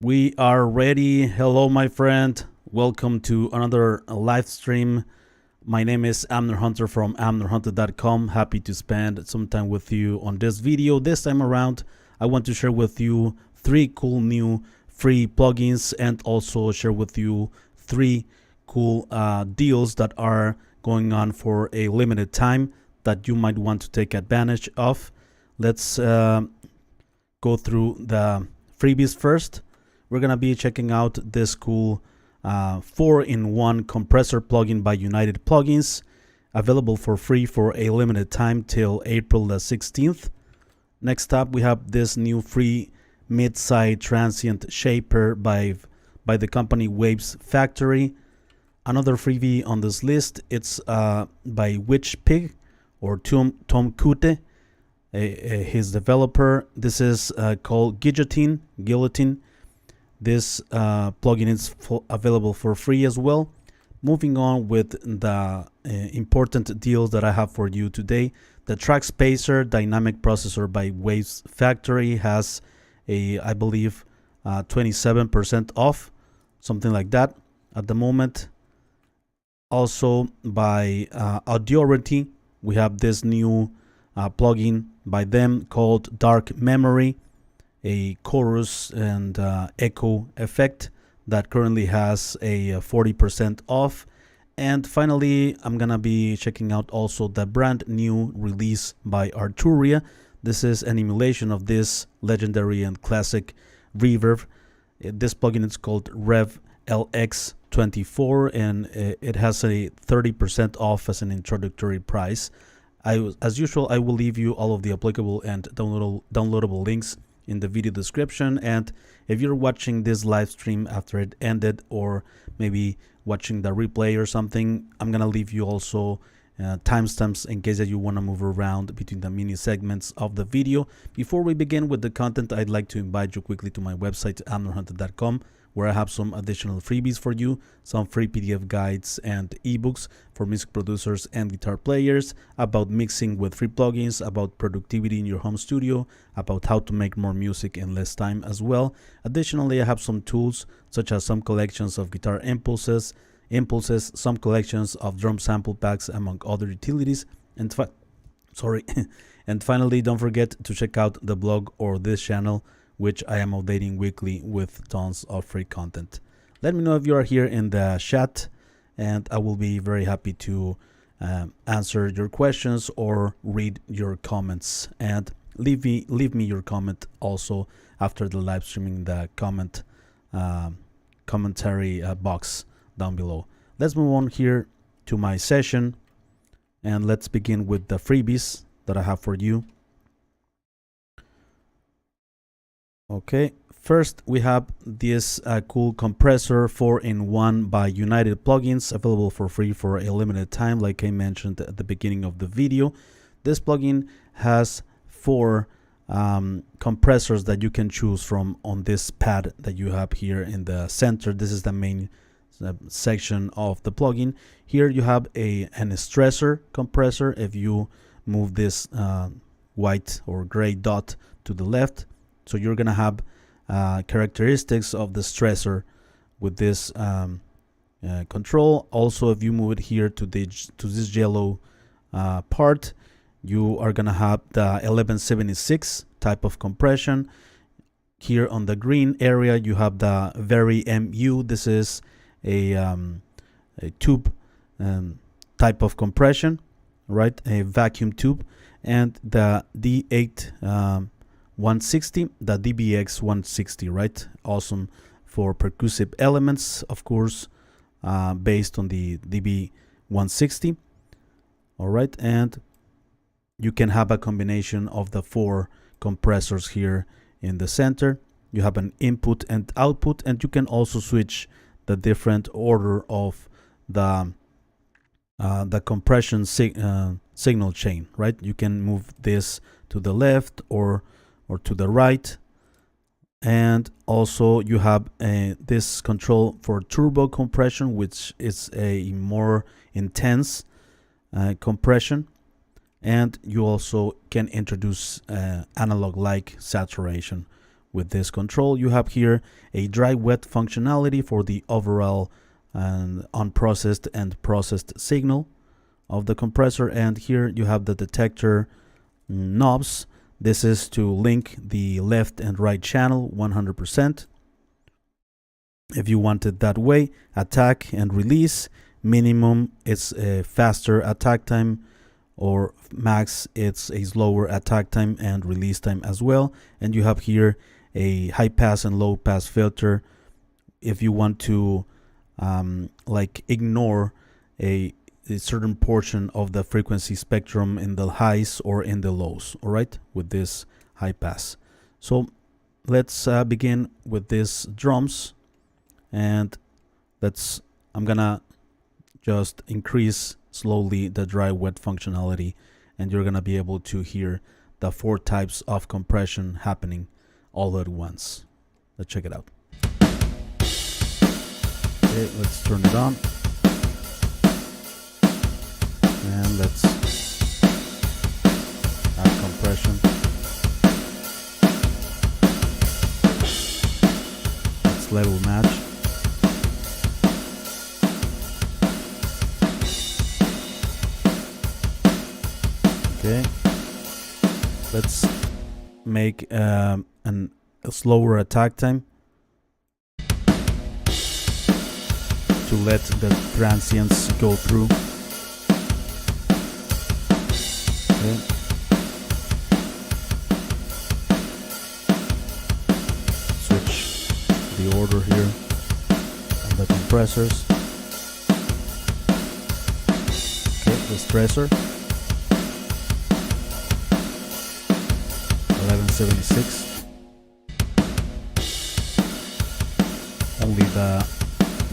We are ready. Hello, my friend. Welcome to another live stream. My name is Amner Hunter from amnerhunter.com. Happy to spend some time with you on this video. This time around, I want to share with you 3 cool new free plugins and also share with you 3 cool deals that are going on for a limited time that you might want to take advantage of. Let's go through the freebies first. We're gonna be checking out this cool 4-in-1 compressor plugin by United Plugins, available for free for a limited time till April the 16th. Next up, we have this new free mid-side transient shaper by the company Waves Factory. Another freebie on this list, it's by Witchpig or Tom Kute, his developer. This is called Guillotine. This plugin is available for free as well. Moving on with the important deals that I have for you today. The Trackspacer dynamic processor by Waves Factory has a, I believe, 27% off, something like that at the moment. Also by Audiority, we have this new plugin by them called Dark Memory, a chorus and echo effect that currently has a 40% off. And finally, I'm gonna be checking out also the brand new release by Arturia. This is an emulation of this legendary and classic reverb. This plugin is called LX-24 and it has a 30% off as an introductory price. As usual, I will leave you all of the applicable and downloadable links in the video description. And if you're watching this live stream after it ended, or maybe watching the replay or something, I'm gonna leave you also timestamps in case that you want to move around between the mini segments of the video. Before we begin with the content, I'd like to invite you quickly to my website, amnerhunter.com, where I have some additional freebies for you, some free PDF guides and ebooks for music producers and guitar players about mixing with free plugins, about productivity in your home studio, about how to make more music in less time as well. Additionally, I have some tools such as some collections of guitar impulses, some collections of drum sample packs, among other utilities. And and finally, don't forget to check out the blog or this channel, which I am updating weekly with tons of free content. Let me know if you are here in the chat, and I will be very happy to answer your questions or read your comments. And leave me your comment also after the live streaming, the commentary box down below. Let's move on here to my session, and let's begin with the freebies that I have for you. Okay, first we have this cool compressor 4-in-1 by United Plugins, available for free for a limited time, like I mentioned at the beginning of the video. This plugin has 4 compressors that you can choose from on this pad that you have here in the center. This is the main section of the plugin. Here you have an stressor compressor. If you move this white or gray dot to the left, so you're gonna have characteristics of the stressor with this control. Also, if you move it here to this yellow part, you are gonna have the 1176 type of compression. Here on the green area, you have the very MU. This is a tube type of compression, right? A vacuum tube. And the D8 160, the DBX 160, right? Awesome for percussive elements, of course, based on the DB 160. All right, and you can have a combination of the 4 compressors here in the center. You have an input and output, and you can also switch the different order of the compression signal chain, right? You can move this to the left or to the right. And also you have this control for turbo compression, which is a more intense compression. And you also can introduce analog like saturation, with this control. You have here a dry wet functionality for the overall unprocessed and processed signal of the compressor, and here you have the detector knobs. This is to link the left and right channel 100%. If you want it that way, attack and release. Minimum, it's a faster attack time, or max, it's a slower attack time and release time as well. And you have here a high pass and low pass filter if you want to like ignore a certain portion of the frequency spectrum in the highs or in the lows, all right, with this high pass. So let's begin with these drums, and I'm gonna just increase slowly the dry wet functionality, and you're gonna be able to hear the 4 types of compression happening all at once. Let's check it out. Okay, let's turn it on. And let's add compression. Let's level match. Okay, let's make a slower attack time to let the transients go through. Okay. Switch the order here on the compressors. Okay, the stressor 1176. Only the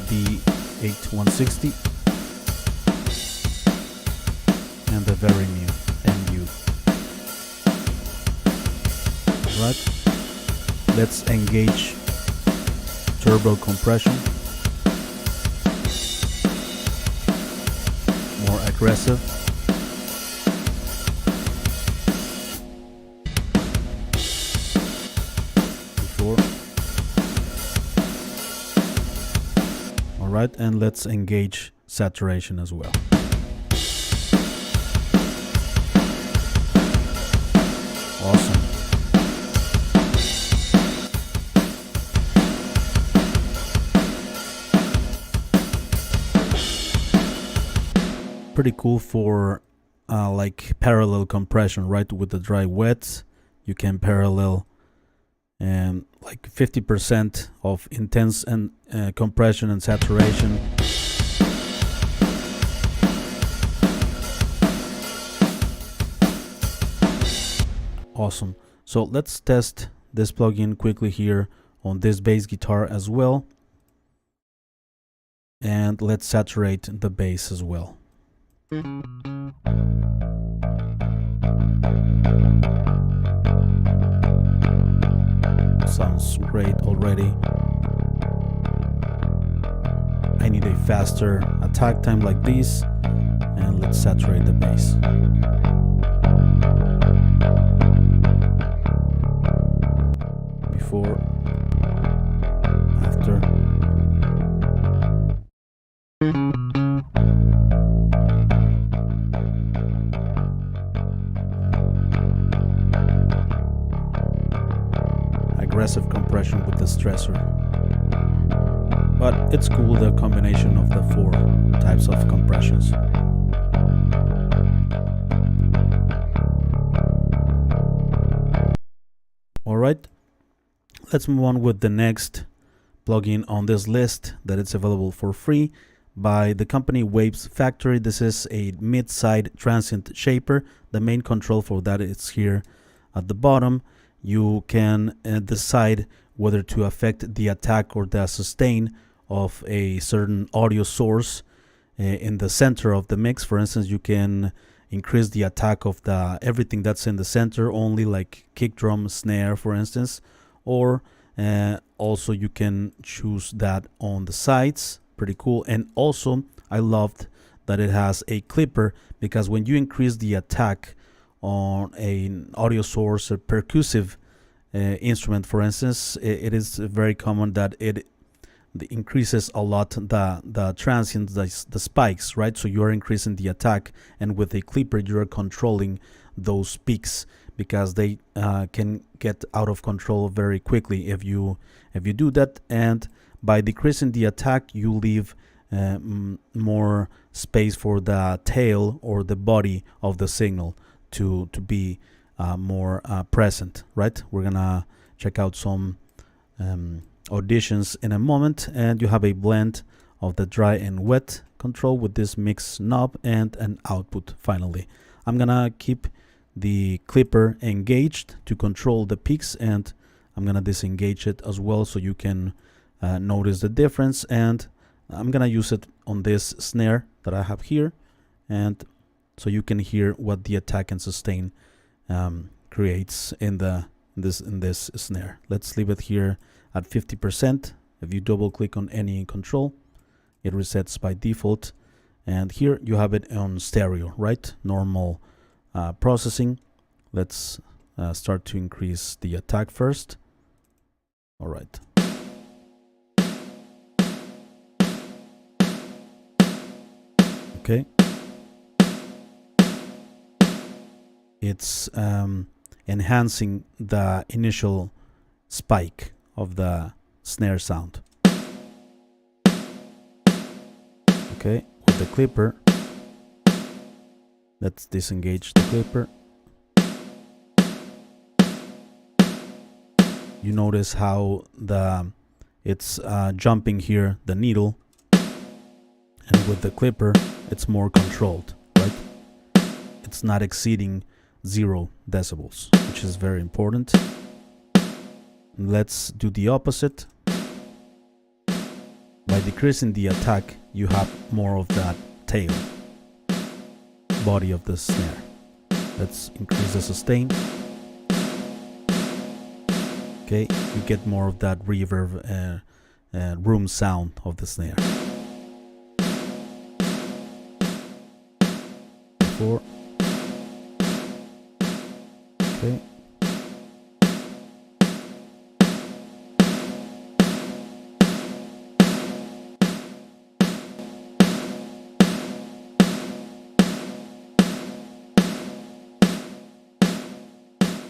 D8160 and the very new MU. Right, let's engage turbo compression, more aggressive. Before. All right, and let's engage saturation as well. Awesome. Pretty cool for like parallel compression, right? With the dry wet, you can parallel like 50% of intense and compression and saturation. Awesome. So let's test this plugin quickly here on this bass guitar as well, and let's saturate the bass as well. Sounds great already. I need a faster attack time like this, and let's saturate the bass. Before, after. Aggressive compression with the stressor. But it's cool, the combination of the 4 types of compressions. Alright, let's move on with the next plugin on this list that it's available for free by the company Waves Factory. This is a mid-side transient shaper. The main control for that is here at the bottom. You can decide whether to affect the attack or the sustain of a certain audio source in the center of the mix. For instance, you can increase the attack of everything that's in the center only, like kick drum, snare, for instance, or also you can choose that on the sides. Pretty cool. And also I loved that it has a clipper, because when you increase the attack on an audio source, a percussive instrument, for instance, it is very common that it increases a lot the transients, the spikes, right? So you are increasing the attack, and with a clipper you are controlling those peaks, because they can get out of control very quickly if you do that. And by decreasing the attack, you leave more space for the tail or the body of the signal to be more present, right? We're gonna check out some auditions in a moment, and you have a blend of the dry and wet control with this mix knob and an output. Finally, I'm gonna keep the clipper engaged to control the peaks, and I'm gonna disengage it as well so you can notice the difference. And I'm gonna use it on this snare that I have here, and so you can hear what the attack and sustain creates in this snare. Let's leave it here at 50%. If you double click on any control, it resets by default, and here you have it on stereo, right? Normal processing. Let's start to increase the attack first. All right. Okay. It's enhancing the initial spike of the snare sound. Okay, with the clipper, let's disengage the clipper. You notice how it's jumping here, the needle, and with the clipper it's more controlled, right? It's not exceeding 0 decibels, which is very important. Let's do the opposite. By decreasing the attack, you have more of that tail, body of the snare. Let's increase the sustain. Okay, you get more of that reverb room sound of the snare. 4. Okay.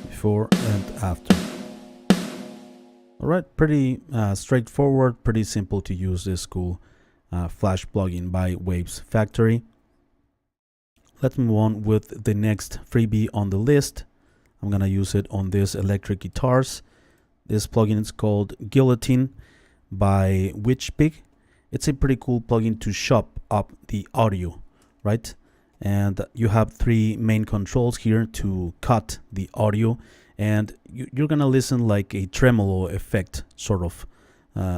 Before and after. All right, pretty straightforward, pretty simple to use this cool Flash plugin by Waves Factory. Let's move on with the next freebie on the list. I'm gonna use it on this electric guitars. This plugin is called Guillotine by Witchpig. It's a pretty cool plugin to chop up the audio, right? And you have 3 main controls here to cut the audio, and you're gonna listen like a tremolo effect, sort of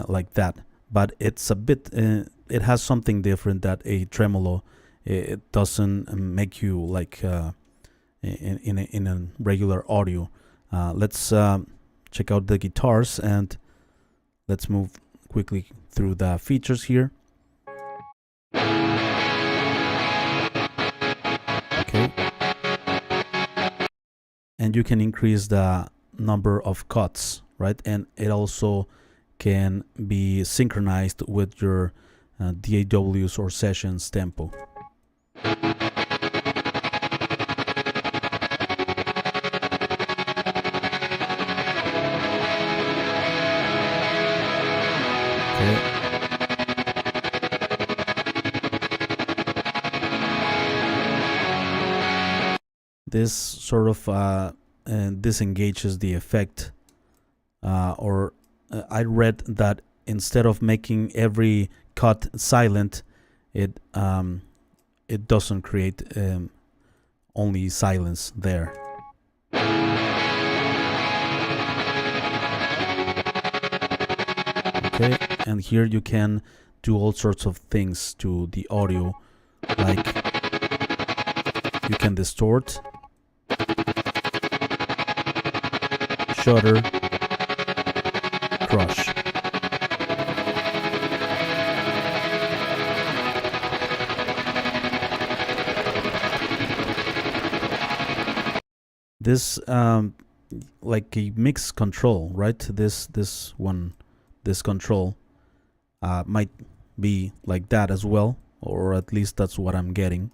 like that, but it's a bit it has something different that a tremolo. It doesn't make you like in a regular audio. Let's check out the guitars, and let's move quickly through the features here. Okay, and you can increase the number of cuts, right? And it also can be synchronized with your DAWs or sessions tempo. This sort of disengages the effect, or I read that instead of making every cut silent, it doesn't create only silence there. Okay, and here you can do all sorts of things to the audio, like you can distort, shutter, crush. This like a mix control, right? This control might be like that as well, or at least that's what I'm getting.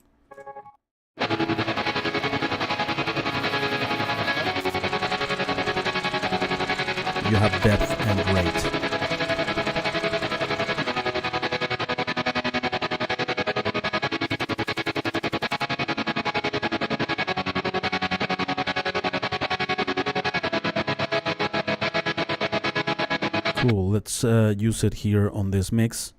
You have depth and rate. Cool, let's use it here on this mix.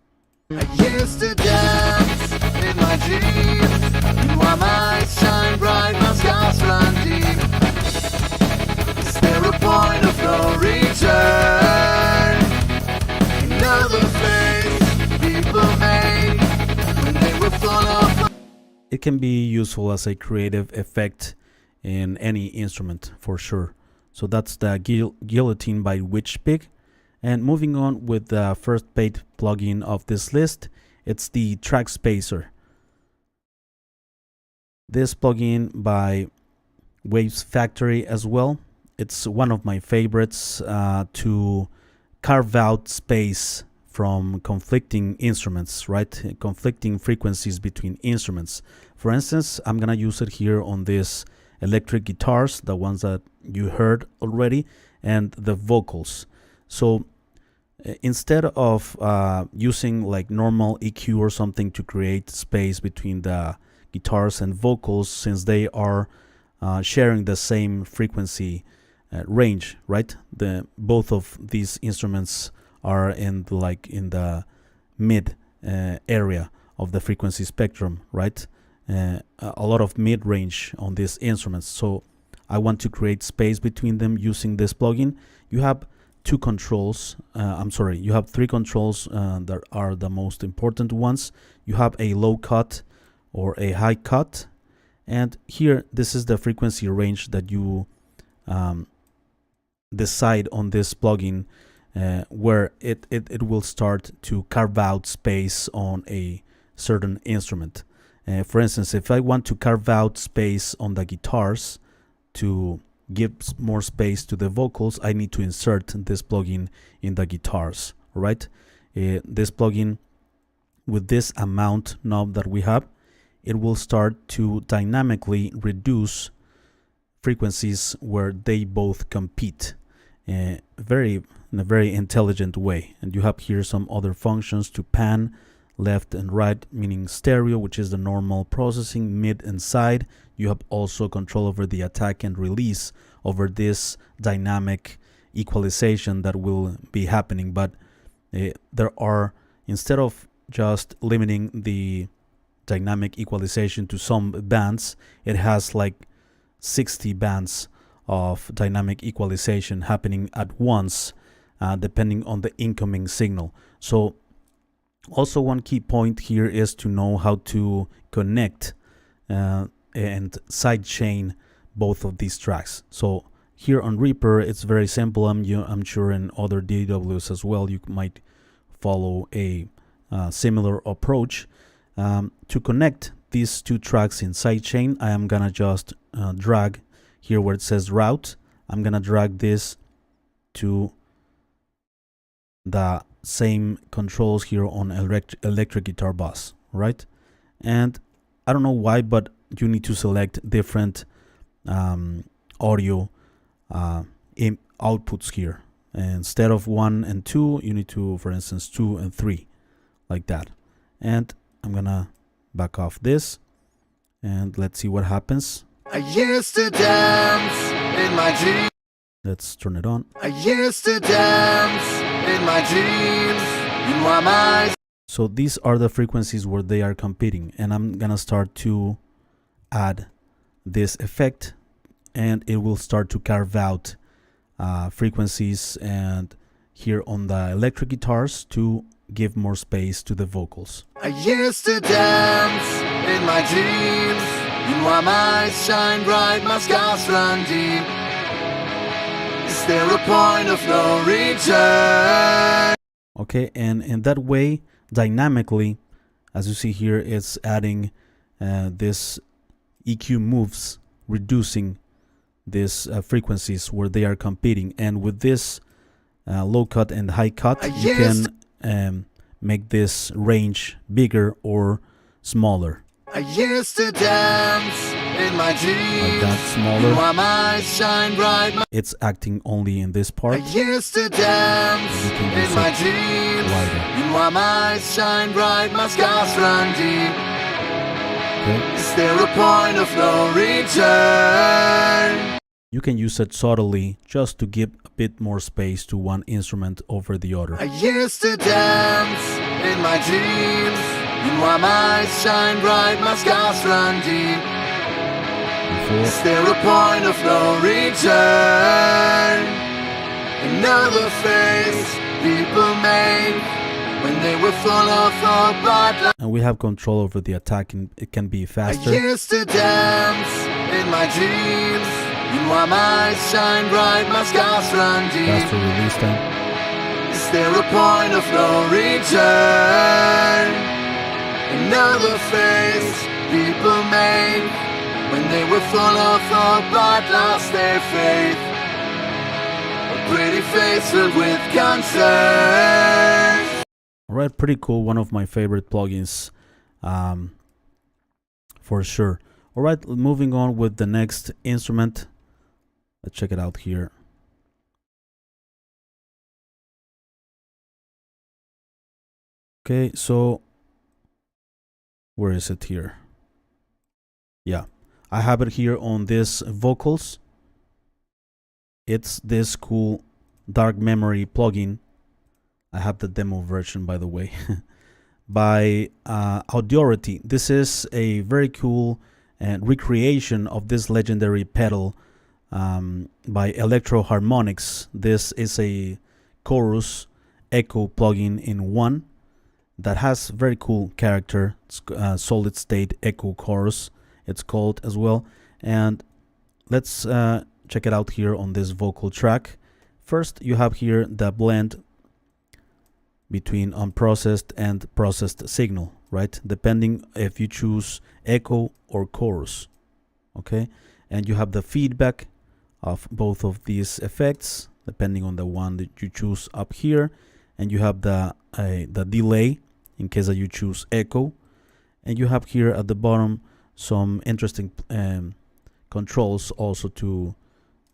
I used to dance in my dreams. While my shine bright, my scars run deep. Is there a point of no return? Another face people made when they were full of. It can be useful as a creative effect in any instrument for sure. So that's the Guillotine by Witchpig. And moving on with the first paid plugin of this list, it's the Trackspacer. This plugin by Waves Factory as well. It's one of my favorites to carve out space from conflicting instruments, right? Conflicting frequencies between instruments. For instance, I'm gonna use it here on these electric guitars, the ones that you heard already, and the vocals. So instead of using like normal EQ or something to create space between the guitars and vocals, since they are sharing the same frequency range, right? Both of these instruments are in the mid area of the frequency spectrum, right? A lot of mid range on these instruments. So I want to create space between them using this plugin. You have two controls. You have three controls that are the most important ones. You have a low cut or a high cut, and here this is the frequency range that you decide on this plugin, where it will start to carve out space on a certain instrument. For instance, if I want to carve out space on the guitars to give more space to the vocals, I need to insert this plugin in the guitars, right? This plugin, with this amount knob that we have, it will start to dynamically reduce frequencies where they both compete in a very intelligent way. And you have here some other functions to pan left and right, meaning stereo, which is the normal processing, mid and side. You have also control over the attack and release over this dynamic equalization that will be happening. But there are, instead of just limiting the dynamic equalization to some bands, it has like 60 bands of dynamic equalization happening at once, depending on the incoming signal. So also one key point here is to know how to connect and sidechain both of these tracks. So here on Reaper, it's very simple. I'm sure in other DAWs as well, you might follow a similar approach. To connect these two tracks in sidechain, I am gonna just drag here where it says route. I'm gonna drag this to the same controls here on electric guitar bus, right? And I don't know why, but you need to select different audio outputs here. And instead of 1 and 2, you need to, for instance, 2 and 3, like that. And I'm gonna back off this and let's see what happens. I used to dance in my dreams. Let's turn it on. I used to dance in my dreams. In my mind. So these are the frequencies where they are competing, and I'm gonna start to add this effect, and it will start to carve out frequencies and here on the electric guitars to give more space to the vocals. I used to dance in my dreams. In my eyes shine bright, my scars run deep. Is there a point of no return? Okay, and in that way, dynamically, as you see here, it's adding this EQ moves, reducing these frequencies where they are competing. And with this low cut and high cut, you can make this range bigger or smaller. I used to dance in my dreams. Like that, smaller. While my eyes shine bright. It's acting only in this part. I used to dance in my dreams. And while my eyes shine bright, my scars run deep. Okay. Is there a point of no return? You can use it subtly just to give a bit more space to one instrument over the other. I used to dance in my dreams. And while my eyes shine bright, my scars run deep. Is there a point of no return? Another face people make when they were full of hope, but and we have control over the attack, and it can be faster. I used to dance in my dreams. And while my eyes shine bright, my scars run deep. Faster release time. Is there a point of no return? Another face people make when they were full of hope but lost their faith. A pretty face filled with concern. Alright, pretty cool. One of my favorite plugins, for sure. Alright, moving on with the next instrument. Let's check it out here. Okay, so where is it here? Yeah, I have it here on this vocals. It's this cool Dark Memory plugin. I have the demo version, by the way, by Audiority. This is a very cool recreation of this legendary pedal by Electro Harmonics. This is a chorus echo plugin in one that has very cool character. It's solid state echo chorus, it's called as well. And let's check it out here on this vocal track. First, you have here the blend between unprocessed and processed signal, right? Depending if you choose echo or chorus, okay? And you have the feedback of both of these effects, depending on the one that you choose up here. And you have the delay in case that you choose echo. And you have here at the bottom some interesting controls also to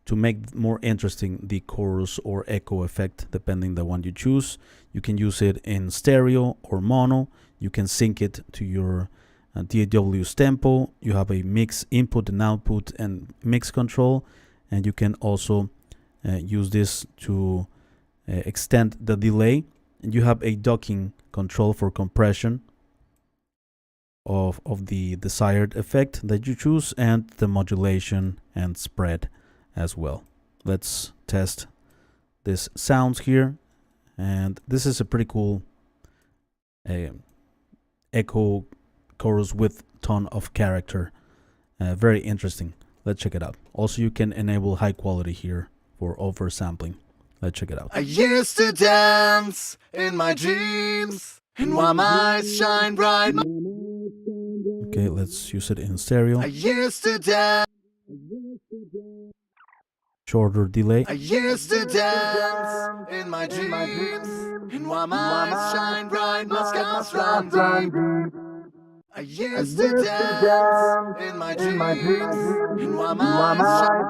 make more interesting the chorus or echo effect, depending the one you choose. You can use it in stereo or mono. You can sync it to your DAW's tempo. You have a mix input and output and mix control. And you can also use this to extend the delay. And you have a docking control for compression of the desired effect that you choose, and the modulation and spread as well. Let's test this sounds here, and this is a pretty cool echo chorus with ton of character. Very interesting. Let's check it out. Also, you can enable high quality here for oversampling. Let's check it out. I used to dance in my dreams, and while my eyes shine bright. Okay, let's use it in stereo. I used to dance. Shorter delay. I used to dance in my dreams, and while my eyes shine bright, my scars run deep. I used to dance in my dreams, and while my eyes shine.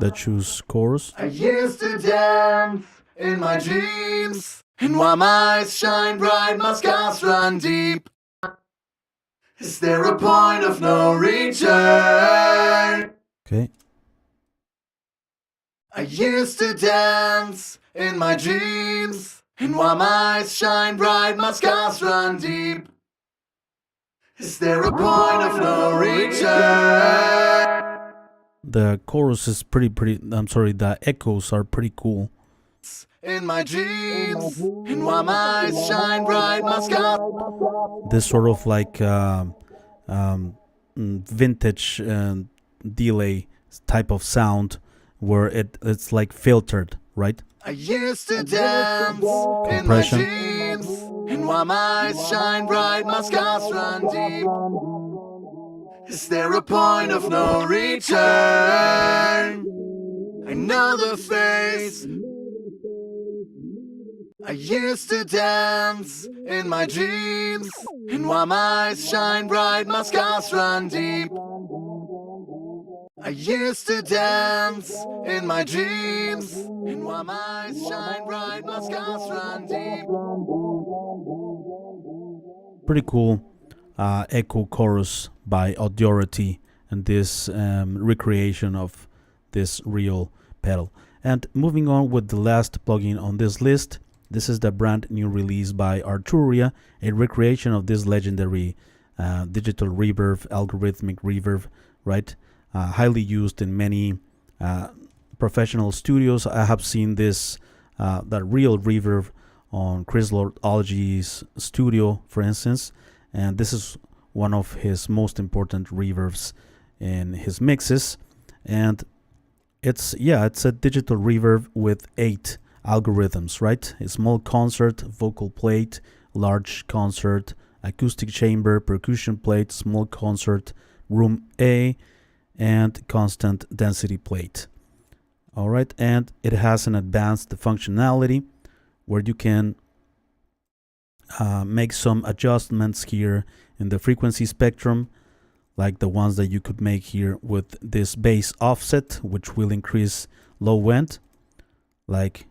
Let's choose chorus. I used to dance in my dreams, and while my eyes shine bright, my scars run deep. Is there a point of no return? Okay. I used to dance in my dreams, and while my eyes shine bright, my scars run deep. Is there a point of no return? The chorus is pretty, I'm sorry, the echoes are pretty cool. In my dreams, and while my eyes shine bright, my scars. This sort of like vintage delay type of sound where it's like filtered, right? I used to dance in my dreams, and while my eyes shine bright, my scars run deep. Is there a point of no return? I know the face I used to dance in my dreams, and while my eyes shine bright, my scars run deep. I used to dance in my dreams, and while my eyes shine bright, my scars run deep. Pretty cool echo chorus by Audiority, and this recreation of this real pedal. And moving on with the last plugin on this list, this is the brand new release by Arturia, a recreation of this legendary digital reverb, algorithmic reverb, right? Highly used in many professional studios. I have seen this, that real reverb on Chris Lord-Alge's studio, for instance, and this is one of his most important reverbs in his mixes. And it's a digital reverb with 8 algorithms, right? A small concert, vocal plate, large concert, acoustic chamber, percussion plate, small concert, room A, and constant density plate. All right, and it has an advanced functionality where you can make some adjustments here in the frequency spectrum, like the ones that you could make here with this bass offset, which will increase low end. Like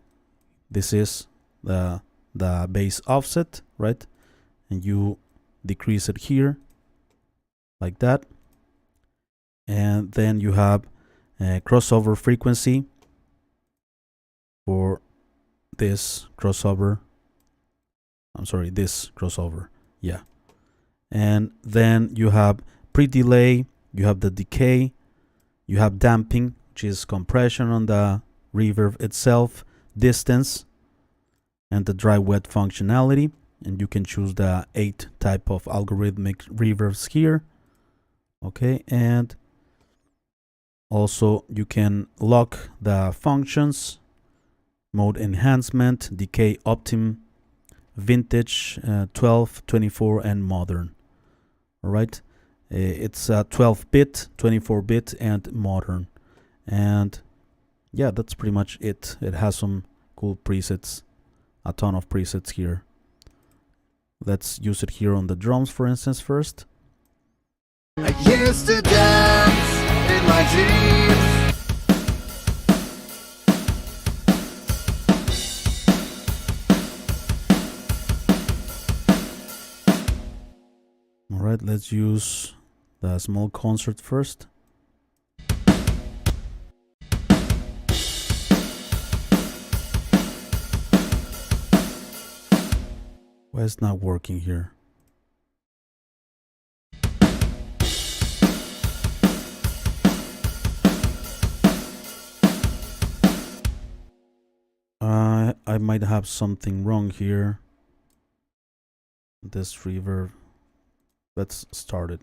this is the bass offset, right? And you decrease it here like that. And then you have a crossover frequency for this crossover. This crossover, yeah. And then you have pre-delay, you have the decay, you have damping, which is compression on the reverb itself, distance, and the dry wet functionality. And you can choose the 8 type of algorithmic reverbs here. Okay, and also you can lock the functions: mode enhancement, decay optim, vintage, 12, 24, and modern. All right, it's 12-bit, 24-bit, and modern. And yeah, that's pretty much it. It has some cool presets, a ton of presets here. Let's use it here on the drums, for instance, first. I used to dance in my dreams. All right, let's use the small concert first. Why is it not working here? I might have something wrong here. This reverb. Let's start it.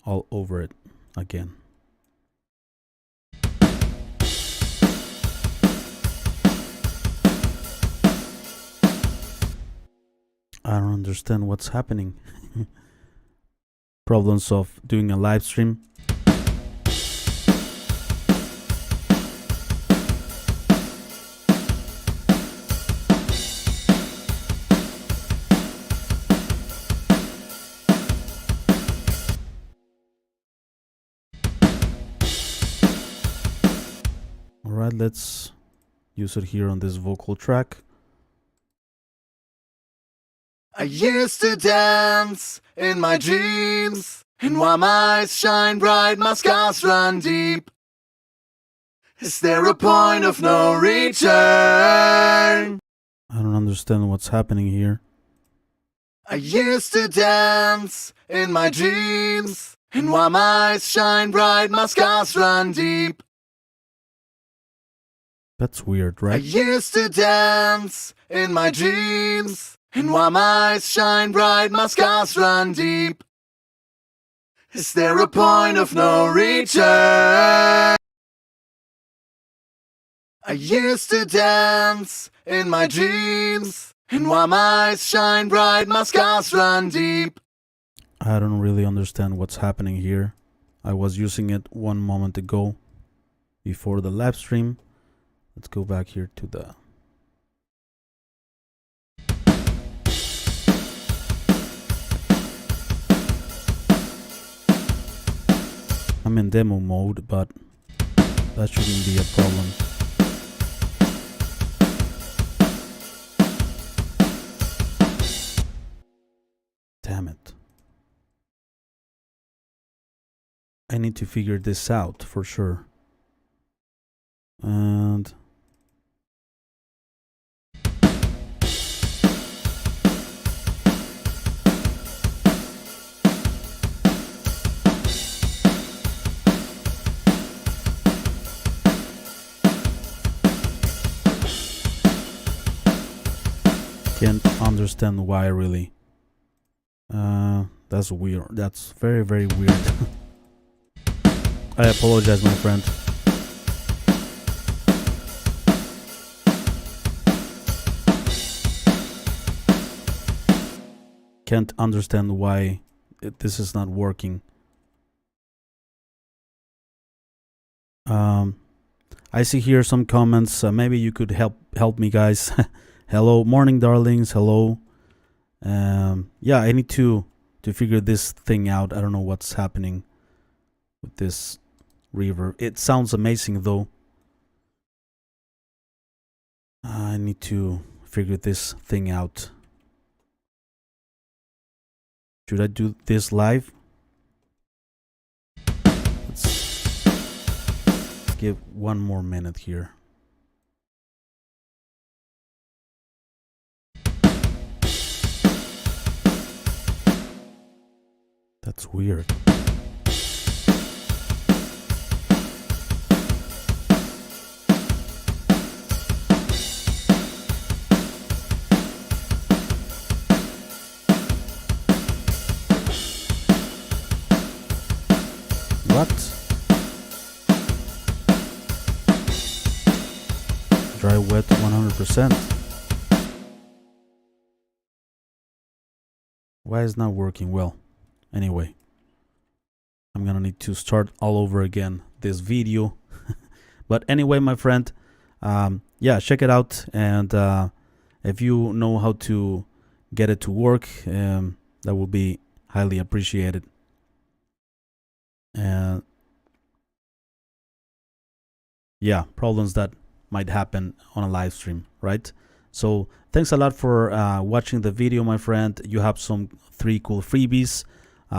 All over it again. I don't understand what's happening. Problems of doing a live stream. Alright, let's use it here on this vocal track. I used to dance in my dreams, and while my eyes shine bright, my scars run deep. Is there a point of no return? I don't understand what's happening here. I used to dance in my dreams, and while my eyes shine bright, my scars run deep. That's weird, I right? used to dance in my dreams, and while my eyes shine bright, my scars run deep. Is there a point of no return? I used to dance in my dreams, And while my eyes shine bright, my scars run deep. I don't really understand what's happening here. I was using it one moment ago before the live stream. Let's go back here to the... I'm in demo mode, but that shouldn't be a problem. Damn it. I need to figure this out for sure. And can't understand why really. That's weird. That's very, very weird. I apologize, my friend. Can't understand why this is not working. I see here some comments. Maybe you could help me, guys. Hello, morning, darlings. Hello. Yeah, I need to figure this thing out. I don't know what's happening with this reverb. It sounds amazing though. I need to figure this thing out. Should I do this live? Let's give one more minute here. That's weird. What? Dry wet 100%. Why is it not working well? Anyway, I'm gonna need to start all over again this video. But anyway, my friend, yeah, check it out. And if you know how to get it to work, that will be highly appreciated. And yeah, problems that might happen on a live stream, right? So thanks a lot for watching the video, my friend. You have some 3 cool freebies,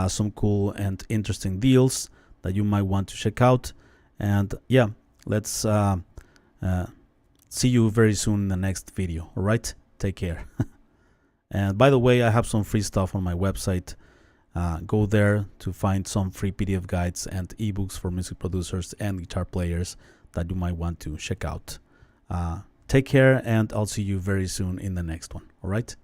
some cool and interesting deals that you might want to check out. And yeah, let's see you very soon in the next video. All right, take care. And by the way, I have some free stuff on my website. Go there to find some free PDF guides and ebooks for music producers and guitar players that you might want to check out. Take care, and I'll see you very soon in the next one. All right,